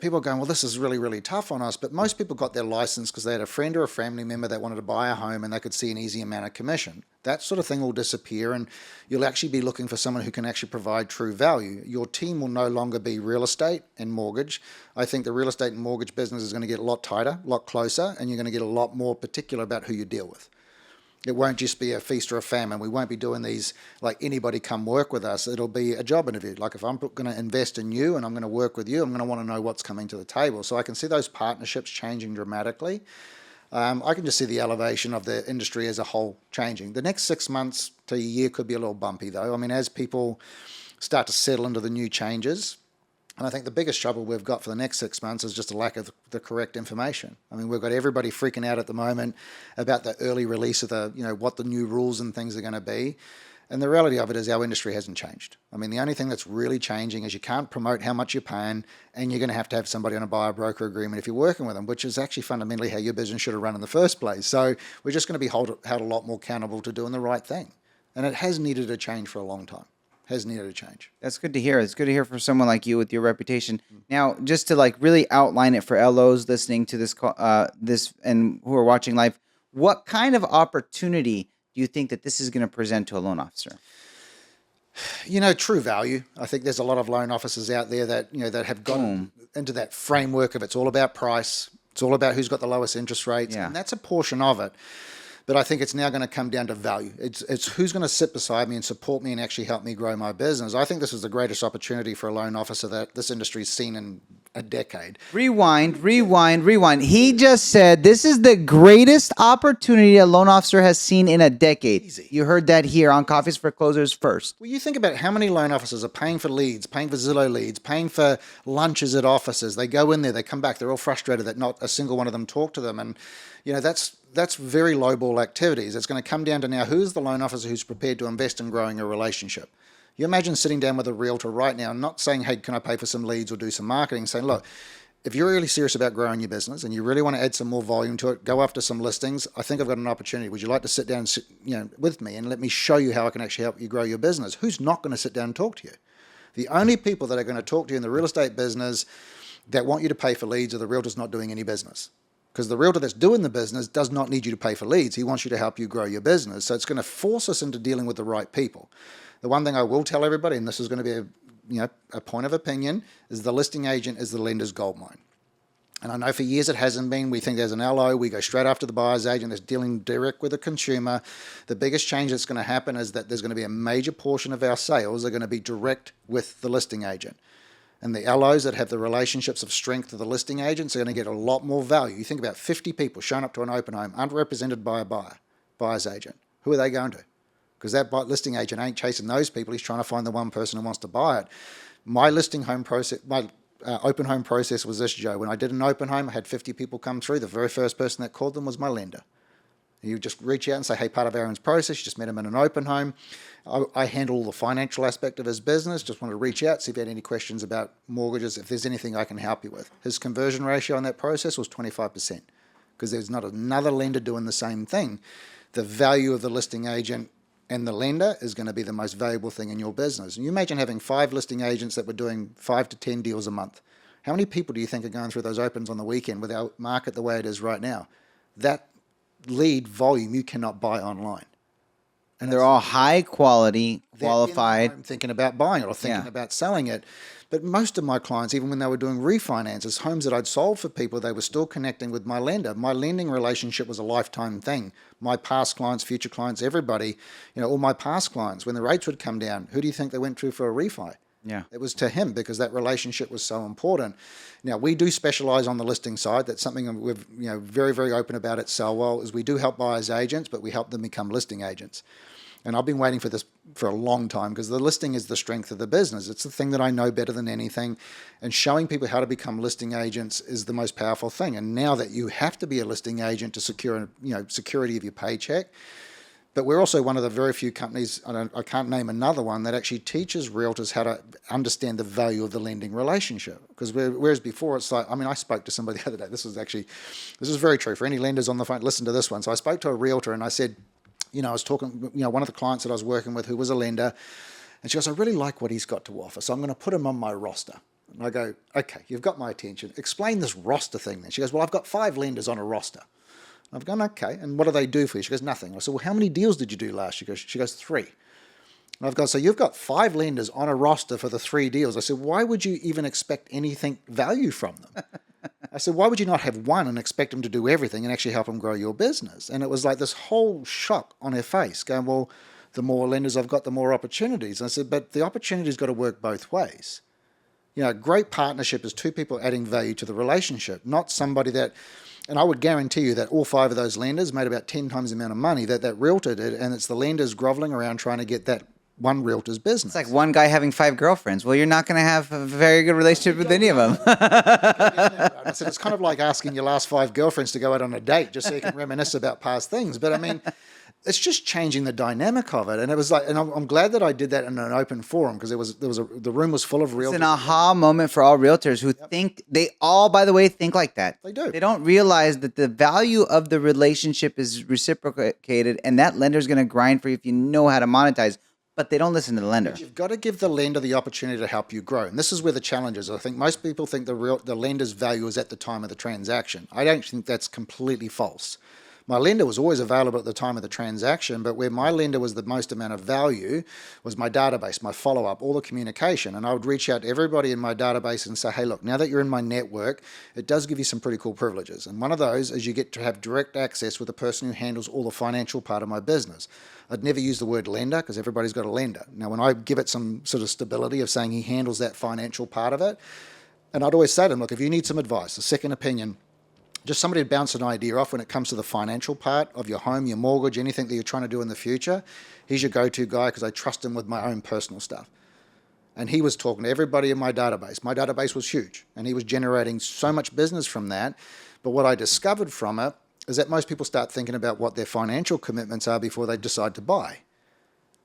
people are going, well, this is really, really tough on us. But most people got their license because they had a friend or a family member that wanted to buy a home and they could see an easy amount of commission. That sort of thing will disappear, and you'll actually be looking for someone who can actually provide true value. Your team will no longer be real estate and mortgage. I think the real estate and mortgage business is going to get a lot tighter, a lot closer, and you're going to get a lot more particular about who you deal with. It won't just be a feast or a famine. We won't be doing these like anybody come work with us. It'll be a job interview. Like if I'm going to invest in you and I'm going to work with you, I'm going to want to know what's coming to the table. So I can see those partnerships changing dramatically. I can just see the elevation of the industry as a whole changing. The next 6 months to a year could be a little bumpy though. As people start to settle into the new changes. And I think the biggest trouble we've got for the next 6 months is just a lack of the correct information. I mean, we've got everybody freaking out at the moment about the early release of what the new rules and things are going to be. And the reality of it is our industry hasn't changed. I mean, the only thing that's really changing is you can't promote how much you're paying, and you're going to have somebody on a buyer-broker agreement if you're working with them, which is actually fundamentally how your business should have run in the first place. So we're just going to be held a lot more accountable to doing the right thing. And it has needed a change for a long time. Has needed a change. That's good to hear. It's good to hear from someone like you with your reputation. Now, just to really outline it for LOs listening to this and who are watching live, what kind of opportunity do you think that this is going to present to a loan officer? True value. I think there's a lot of loan officers out there that that have gone into that framework of it's all about price. It's all about who's got the lowest interest rates, and that's a portion of it. But I think it's now going to come down to value. It's who's going to sit beside me and support me and actually help me grow my business. I think this is the greatest opportunity for a loan officer that this industry's seen in a decade. Rewind. He just said this is the greatest opportunity a loan officer has seen in a decade. Easy. You heard that here on Coffeez for Closers first. Well, you think about how many loan officers are paying for leads, paying for Zillow leads, paying for lunches at offices. They go in there, they come back, they're all frustrated that not a single one of them talk to them. And, that's very lowball activities. It's going to come down to now who's the loan officer who's prepared to invest in growing a relationship. You imagine sitting down with a realtor right now, not saying, hey, can I pay for some leads or do some marketing, saying, look, if you're really serious about growing your business and you really want to add some more volume to it, go after some listings. I think I've got an opportunity. Would you like to sit down with me and let me show you how I can actually help you grow your business? Who's not going to sit down and talk to you? The only people that are going to talk to you in the real estate business that want you to pay for leads are the realtors not doing any business. Because the realtor that's doing the business does not need you to pay for leads. He wants you to help you grow your business. So it's going to force us into dealing with the right people. The one thing I will tell everybody, and this is going to be a point of opinion, is the listing agent is the lender's goldmine. And I know for years it hasn't been. We think there's an LO. We go straight after the buyer's agent that's dealing direct with the consumer. The biggest change that's going to happen is that there's going to be a major portion of our sales are going to be direct with the listing agent. And the LOs that have the relationships of strength with the listing agents are going to get a lot more value. You think about 50 people showing up to an open home, underrepresented by a buyer's agent. Who are they going to? Because that listing agent ain't chasing those people. He's trying to find the one person who wants to buy it. My open home process was this, Joe. When I did an open home, I had 50 people come through. The very first person that called them was my lender. You just reach out and say, hey, part of Aaron's process, you just met him in an open home. I handle all the financial aspect of his business. Just want to reach out, see if you had any questions about mortgages, if there's anything I can help you with. His conversion ratio on that process was 25% because there's not another lender doing the same thing. The value of the listing agent and the lender is going to be the most valuable thing in your business. And you imagine having 5 listing agents that were doing 5 to 10 deals a month. How many people do you think are going through those opens on the weekend with our market the way it is right now? That lead volume you cannot buy online. And they're all high quality, qualified. I'm thinking about buying it or thinking about selling it. But most of my clients, even when they were doing refinances, homes that I'd sold for people, they were still connecting with my lender. My lending relationship was a lifetime thing. My past clients, future clients, everybody, all my past clients, when the rates would come down, who do you think they went to for a refi? Yeah. It was to him because that relationship was so important. Now, we do specialize on the listing side. That's something we're very, very open about at SellWell is we do help buyers agents, but we help them become listing agents. And I've been waiting for this for a long time because the listing is the strength of the business. It's the thing that I know better than anything. And showing people how to become listing agents is the most powerful thing. And now that you have to be a listing agent to secure, security of your paycheck, but we're also one of the very few companies, I can't name another one, that actually teaches realtors how to understand the value of the lending relationship. Because whereas before it's like, I spoke to somebody the other day. This is very true. For any lenders on the phone, listen to this one. So I spoke to a realtor and I said, I was talking, one of the clients that I was working with who was a lender, and she goes, I really like what he's got to offer, so I'm going to put him on my roster. And I go, okay, you've got my attention. Explain this roster thing then. She goes, well, I've got 5 lenders on a roster. I've gone, okay, and what do they do for you? She goes, nothing. I said, well, how many deals did you do last? She goes, 3. And I've gone, so you've got 5 lenders on a roster for the 3 deals. I said, why would you even expect anything value from them? I said, why would you not have one and expect them to do everything and actually help them grow your business? And it was like this whole shock on her face going, well, the more lenders I've got, the more opportunities. And I said, but the opportunity's got to work both ways. Great partnership is 2 people adding value to the relationship, not somebody that, and I would guarantee you that all 5 of those lenders made about 10 times the amount of money that realtor did, and it's the lenders groveling around trying to get that one realtor's business. It's like one guy having 5 girlfriends. Well, you're not going to have a very good relationship with any of them. I said, it's kind of like asking your last 5 girlfriends to go out on a date just so you can reminisce about past things. But I mean, it's just changing the dynamic of it. And it was like, and I'm glad that I did that in an open forum, because the room was full of realtors. It's an aha moment for all realtors who think, they all, by the way, think like that. They do. They don't realize that the value of the relationship is reciprocated, and that lender's going to grind for you if you know how to monetize. But they don't listen to the lender. But you've got to give the lender the opportunity to help you grow. And this is where the challenge is. I think most people think the lender's value is at the time of the transaction. I don't think that's completely false. My lender was always available at the time of the transaction, but where my lender was the most amount of value was my database, my follow-up, all the communication. And I would reach out to everybody in my database and say, hey, look, now that you're in my network, it does give you some pretty cool privileges. And one of those is you get to have direct access with the person who handles all the financial part of my business. I'd never use the word lender because everybody's got a lender. Now, when I give it some sort of stability of saying he handles that financial part of it, and I'd always say to him, look, if you need some advice, a second opinion, just somebody to bounce an idea off when it comes to the financial part of your home, your mortgage, anything that you're trying to do in the future, he's your go-to guy because I trust him with my own personal stuff. And he was talking to everybody in my database. My database was huge, and he was generating so much business from that. But what I discovered from it is that most people start thinking about what their financial commitments are before they decide to buy.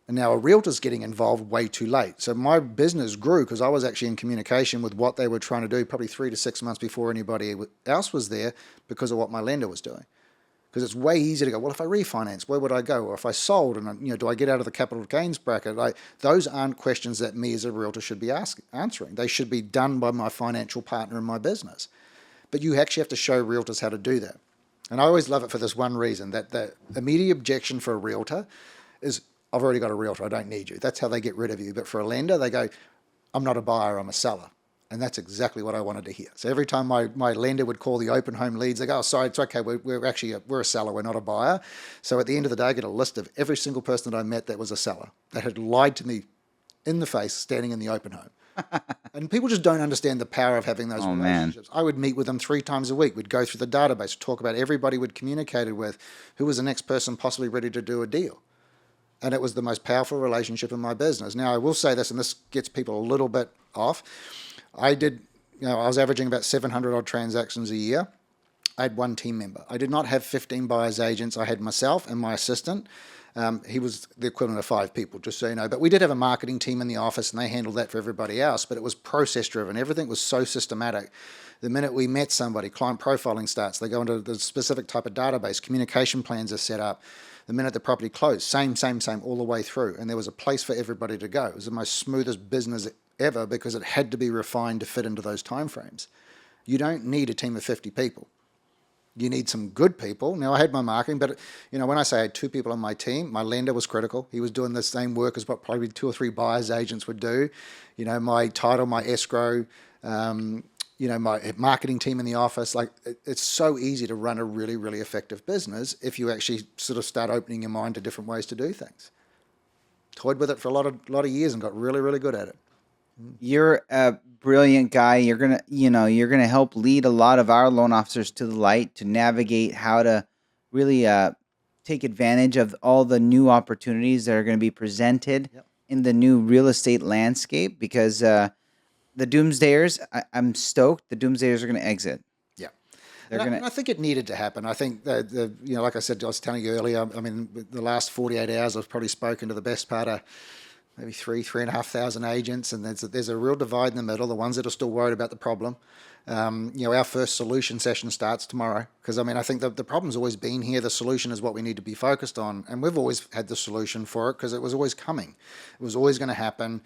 And now a realtor's getting involved way too late. So my business grew because I was actually in communication with what they were trying to do probably 3 to 6 months before anybody else was there because of what my lender was doing. Because it's way easier to go, well, if I refinance, where would I go? Or if I sold, and do I get out of the capital gains bracket? Those aren't questions that me as a realtor should be answering. They should be done by my financial partner in my business. But you actually have to show realtors how to do that. And I always love it for this one reason, that the immediate objection for a realtor is, I've already got a realtor, I don't need you. That's how they get rid of you. But for a lender, they go, I'm not a buyer, I'm a seller. And that's exactly what I wanted to hear. So every time my lender would call the open home leads, they go, oh, sorry, it's okay, we're a seller, we're not a buyer. So at the end of the day, I get a list of every single person that I met that was a seller, that had lied to me in the face, standing in the open home. And people just don't understand the power of having those relationships. Man. I would meet with them 3 times a week. We'd go through the database, talk about everybody we'd communicated with, who was the next person possibly ready to do a deal. And it was the most powerful relationship in my business. Now, I will say this, and this gets people a little bit off. I was averaging about 700 odd transactions a year. I had 1 team member. I did not have 15 buyer's agents. I had myself and my assistant. He was the equivalent of 5 people, just so you know. But we did have a marketing team in the office, and they handled that for everybody else. But it was process-driven. Everything was so systematic. The minute we met somebody, client profiling starts. They go into the specific type of database. Communication plans are set up. The minute the property closed, same, all the way through. And there was a place for everybody to go. It was the most smoothest business ever because it had to be refined to fit into those timeframes. You don't need a team of 50 people. You need some good people. Now, I had my marketing, but when I say I had 2 people on my team, my lender was critical. He was doing the same work as what probably 2 or 3 buyers agents would do. My title, my escrow, my marketing team in the office. It's so easy to run a really, really effective business if you actually sort of start opening your mind to different ways to do things. Toyed with it for a lot of years and got really, really good at it. You're a brilliant guy. You're gonna help lead a lot of our loan officers to the light to navigate how to really take advantage of all the new opportunities that are going to be presented in the new real estate landscape. Because the Doomsdayers, I'm stoked. The Doomsdayers are going to exit. Yeah, I think it needed to happen. I think like I said, I was telling you earlier. I mean, the last 48 hours, I've probably spoken to the best part of maybe 3,500 agents, and there's a real divide in the middle. The ones that are still worried about the problem. Our first solution session starts tomorrow because I think the problem's always been here. The solution is what we need to be focused on, and we've always had the solution for it because it was always coming. It was always going to happen.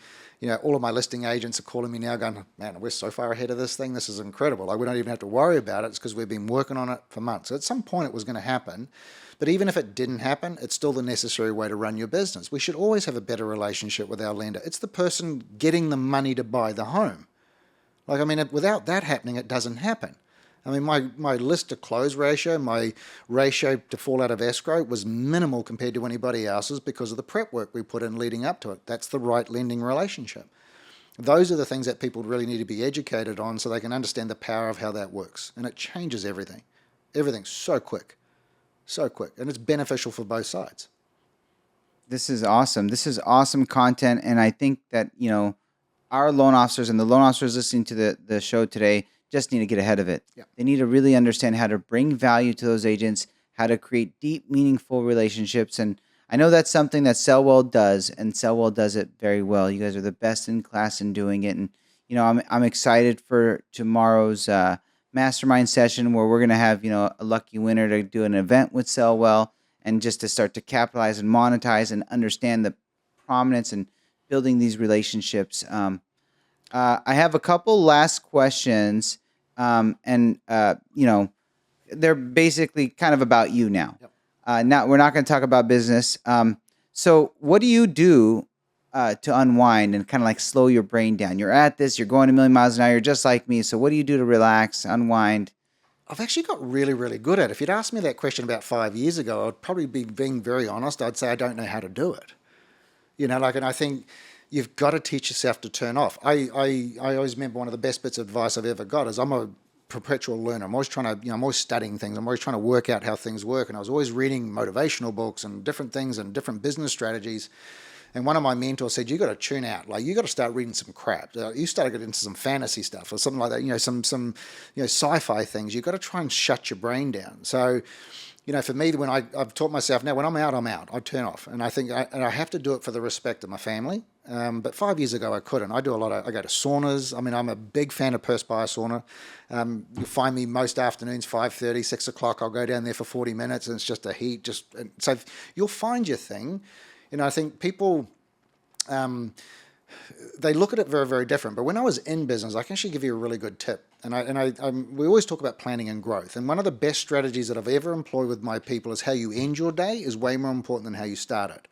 All of my listing agents are calling me now going, man, we're so far ahead of this thing. This is incredible. We don't even have to worry about it. It's because we've been working on it for months. So at some point it was going to happen. But even if it didn't happen, it's still the necessary way to run your business. We should always have a better relationship with our lender. It's the person getting the money to buy the home. Without that happening, it doesn't happen. My list to close ratio, my ratio to fall out of escrow was minimal compared to anybody else's because of the prep work we put in leading up to it. That's the right lending relationship. Those are the things that people really need to be educated on so they can understand the power of how that works. And it changes everything. Everything's so quick. And it's beneficial for both sides. This is awesome. This is awesome content. And I think that, our loan officers and the loan officers listening to the show today just need to get ahead of it. Yeah. They need to really understand how to bring value to those agents, how to create deep, meaningful relationships. And I know that's something that SellWell does, and SellWell does it very well. You guys are the best in class in doing it. And, I'm excited for tomorrow's mastermind session where we're going to have, a lucky winner to do an event with SellWell and just to start to capitalize and monetize and understand the prominence and building these relationships. I have a couple last questions, and they're basically kind of about you now. Yep. Now we're not going to talk about business. So what do you do to unwind and kind of like slow your brain down? You're at this, you're going a million miles an hour, you're just like me. So what do you do to relax, unwind? I've actually got really, really good at it. If you'd asked me that question about 5 years ago, I'd probably be being very honest. I'd say I don't know how to do it. And I think you've got to teach yourself to turn off. I always remember one of the best bits of advice I've ever got is I'm a perpetual learner. I'm always trying to, I'm always studying things. I'm always trying to work out how things work. And I was always reading motivational books and different things and different business strategies. And one of my mentors said, you got to tune out. Like, you got to start reading some crap. You start to get into some fantasy stuff or something like that, some sci-fi things. You got to try and shut your brain down. So, for me, when I've taught myself now, when I'm out, I turn off. And I think I have to do it for the respect of my family. But 5 years ago, I couldn't. I go to saunas. I mean, I'm a big fan of Perspire sauna. You'll find me most afternoons, 5:30, 6 o'clock. I'll go down there for 40 minutes and it's just a heat. So you'll find your thing. I think people, they look at it very, very different. But when I was in business, I can actually give you a really good tip. We always talk about planning and growth. And one of the best strategies that I've ever employed with my people is how you end your day is way more important than how you start it.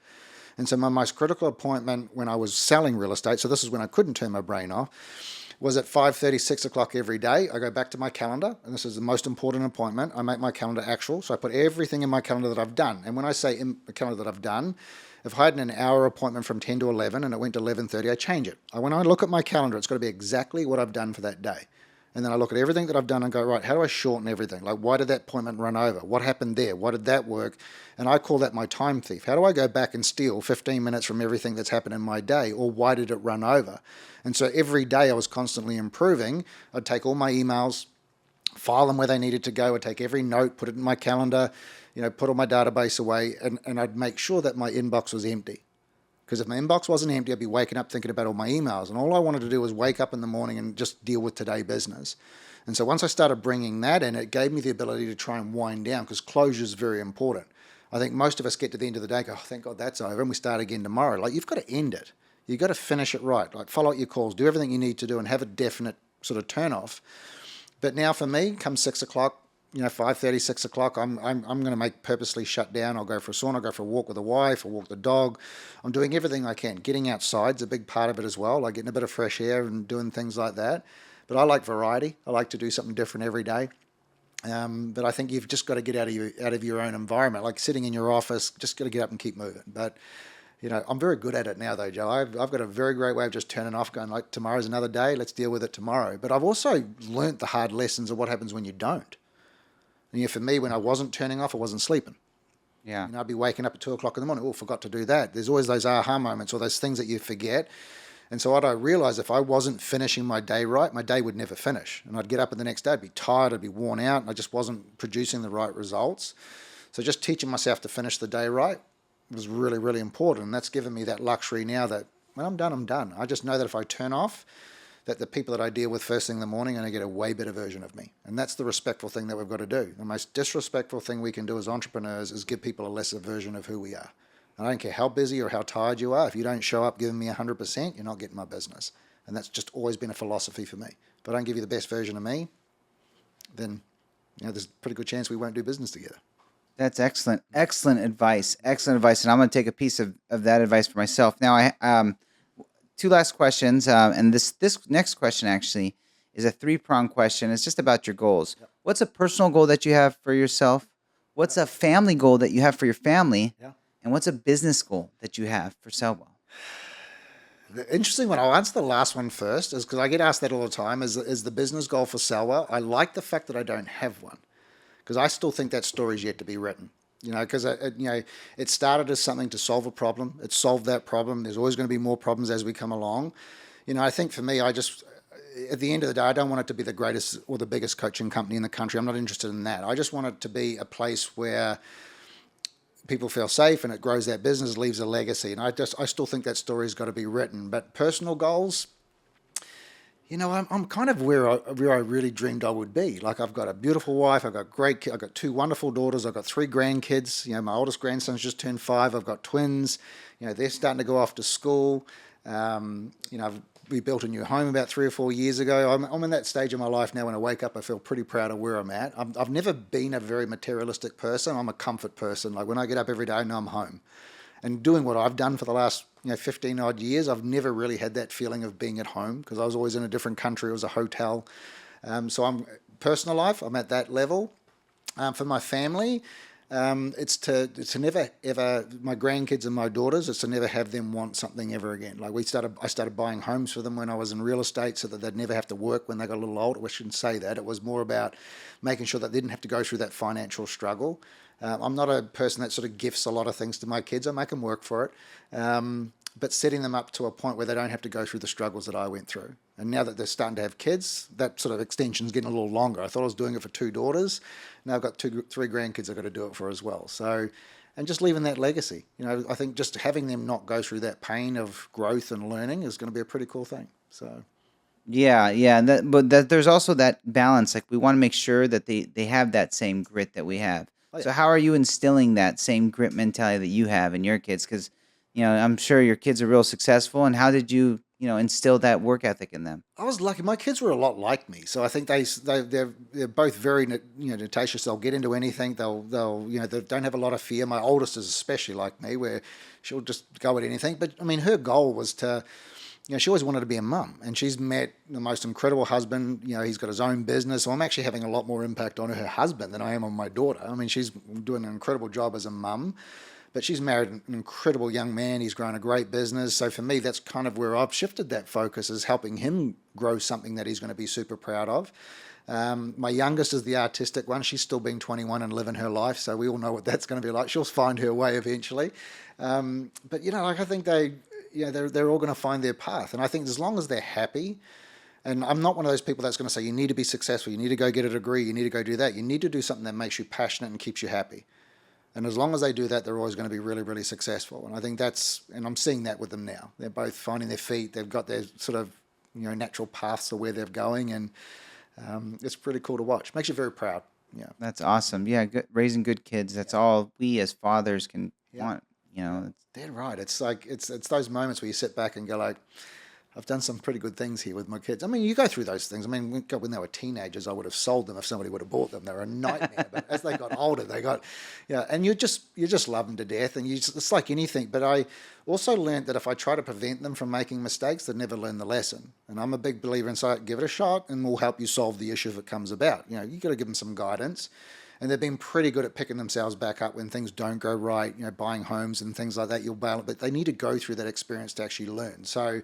And so my most critical appointment when I was selling real estate, so this is when I couldn't turn my brain off, was at 5:30, 6 o'clock every day. I go back to my calendar, and this is the most important appointment. I make my calendar actual, so I put everything in my calendar that I've done. And when I say in the calendar that I've done, if I had an hour appointment from 10 to 11 and it went to 11:30, I change it. When I look at my calendar, it's got to be exactly what I've done for that day. And then I look at everything that I've done and go, right, how do I shorten everything? Like, why did that appointment run over? What happened there? Why did that work? And I call that my time thief. How do I go back and steal 15 minutes from everything that's happened in my day? Or why did it run over? And so every day I was constantly improving. I'd take all my emails, file them where they needed to go. I'd take every note, put it in my calendar, put all my database away, and I'd make sure that my inbox was empty. Because if my inbox wasn't empty, I'd be waking up thinking about all my emails. And all I wanted to do was wake up in the morning and just deal with today business. And so once I started bringing that in, it gave me the ability to try and wind down because closure is very important. I think most of us get to the end of the day and go, oh, thank God that's over, and we start again tomorrow. Like, you've got to end it. You've got to finish it right. Like, follow up your calls, do everything you need to do and have a definite sort of turn off. But now for me, come 6 o'clock, 5:30, 6 o'clock, I'm going to make purposely shut down. I'll go for a sauna, I'll go for a walk with the wife, I'll walk the dog. I'm doing everything I can. Getting outside's a big part of it as well, like getting a bit of fresh air and doing things like that. But I like variety. I like to do something different every day. But I think you've just got to get out of your own environment. Like sitting in your office, just got to get up and keep moving. But I'm very good at it now, though, Joe. I've got a very great way of just turning off, going like, tomorrow's another day. Let's deal with it tomorrow. But I've also learnt the hard lessons of what happens when you don't. And for me, when I wasn't turning off, I wasn't sleeping. Yeah. I'd be waking up at 2 o'clock in the morning. Oh, forgot to do that. There's always those aha moments or those things that you forget. And so what I realized, if I wasn't finishing my day right, my day would never finish. And I'd get up in the next day, I'd be tired, I'd be worn out, and I just wasn't producing the right results. So just teaching myself to finish the day right was really, really important. And that's given me that luxury now that when I'm done, I'm done. I just know that if I turn off, that the people that I deal with first thing in the morning are going to get a way better version of me. And that's the respectful thing that we've got to do. The most disrespectful thing we can do as entrepreneurs is give people a lesser version of who we are. I don't care how busy or how tired you are. If you don't show up giving me 100%, you're not getting my business. And that's just always been a philosophy for me. If I don't give you the best version of me, then there's a pretty good chance we won't do business together. That's excellent. Excellent advice. Excellent advice. And I'm going to take a piece of that advice for myself. Now, I two last questions. And this next question actually is a 3-pronged question. It's just about your goals. Yep. What's a personal goal that you have for yourself? What's a family goal that you have for your family? Yeah. And what's a business goal that you have for SellWell? The interesting one, I'll answer the last one first, is because I get asked that all the time, is the business goal for SellWell. I like the fact that I don't have one because I still think that story's yet to be written. Because it started as something to solve a problem. It solved that problem. There's always going to be more problems as we come along. I think for me, at the end of the day, I don't want it to be the greatest or the biggest coaching company in the country. I'm not interested in that. I just want it to be a place where people feel safe and it grows that business, leaves a legacy. And I still think that story's got to be written. But personal goals, I'm kind of where I really dreamed I would be. Like, I've got a beautiful wife, I've got two wonderful daughters, I've got 3 grandkids. My oldest grandson's just turned 5. I've got twins. They're starting to go off to school. We built a new home about 3 or 4 years ago. I'm in that stage of my life now when I wake up, I feel pretty proud of where I'm at. I've never been a very materialistic person. I'm a comfort person. Like, when I get up every day, I know I'm home. And doing what I've done for the last 15 odd years, I've never really had that feeling of being at home, because I was always in a different country. It was a hotel. So personal life, I'm at that level. For my family, it's to never ever, my grandkids and my daughters, it's to never have them want something ever again. Like, I started buying homes for them when I was in real estate so that they'd never have to work when they got a little older. I shouldn't say that. It was more about making sure that they didn't have to go through that financial struggle. I'm not a person that sort of gifts a lot of things to my kids. I make them work for it. But setting them up to a point where they don't have to go through the struggles that I went through. And now that they're starting to have kids, that sort of extension's getting a little longer. I thought I was doing it for 2 daughters. Now I've got 3 grandkids I've got to do it for as well. So, and just leaving that legacy. I think just having them not go through that pain of growth and learning is going to be a pretty cool thing. So. Yeah. But there's also that balance. Like, we want to make sure that they have that same grit that we have. Oh, yeah. So how are you instilling that same grit mentality that you have in your kids? Because, I'm sure your kids are real successful. And how did you, instill that work ethic in them? I was lucky. My kids were a lot like me. So I think they're both very, tenacious. They'll get into anything. They don't have a lot of fear. My oldest is especially like me, where she'll just go at anything. But I mean, her goal was to, she always wanted to be a mum, and she's met the most incredible husband. He's got his own business. So I'm actually having a lot more impact on her husband than I am on my daughter. I mean, she's doing an incredible job as a mum, but she's married an incredible young man. He's grown a great business. So for me, that's kind of where I've shifted that focus, is helping him grow something that he's going to be super proud of. My youngest is the artistic one. She's still being 21 and living her life. So we all know what that's going to be like. She'll find her way eventually. But, I think they're all going to find their path. And I think as long as they're happy, and I'm not one of those people that's going to say, you need to be successful, you need to go get a degree, you need to go do that. You need to do something that makes you passionate and keeps you happy. And as long as they do that, they're always going to be really, really successful. And I think and I'm seeing that with them now. They're both finding their feet. They've got their sort of, natural paths to where they're going. And it's pretty cool to watch. Makes you very proud. Yeah. That's awesome. Yeah. Raising good kids. That's all we as fathers can want. They're right. It's like, it's those moments where you sit back and go like, I've done some pretty good things here with my kids. I mean, you go through those things. I mean, when they were teenagers, I would have sold them if somebody would have bought them. They were a nightmare. But as they got older, they got, and you just love them to death. And it's like anything. But I also learned that if I try to prevent them from making mistakes, they'd never learn the lesson. And I'm a big believer in saying, give it a shot, and we'll help you solve the issue if it comes about. You got to give them some guidance. And they've been pretty good at picking themselves back up when things don't go right, buying homes and things like that. You'll bail, but they need to go through that experience to actually learn. So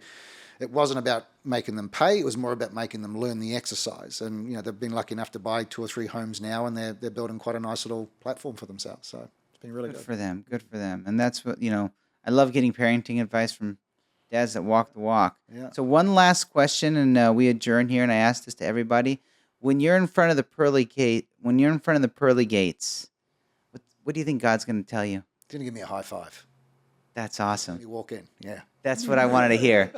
it wasn't about making them pay. It was more about making them learn the exercise. And, they've been lucky enough to buy 2 or 3 homes now, and they're building quite a nice little platform for themselves. So it's been really good. Good for them. And that's what, I love getting parenting advice from dads that walk the walk. Yeah. So one last question, and we adjourn here, and I ask this to everybody. When you're in front of the pearly gates, what do you think God's going to tell you? He's going to give me a high five. That's awesome. You walk in, yeah. That's what I wanted to hear.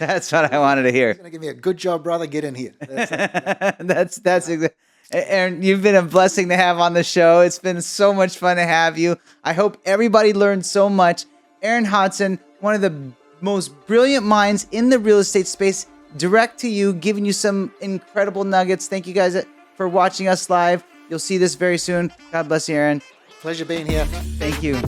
That's what I wanted to hear. He's going to give me a good job, brother. Get in here. That's exactly. Aaron, you've been a blessing to have on the show. It's been so much fun to have you. I hope everybody learned so much. Aaron Hodson, one of the most brilliant minds in the real estate space, direct to you, giving you some incredible nuggets. Thank you guys for watching us live. You'll see this very soon. God bless you, Aaron. Pleasure being here. Thank you.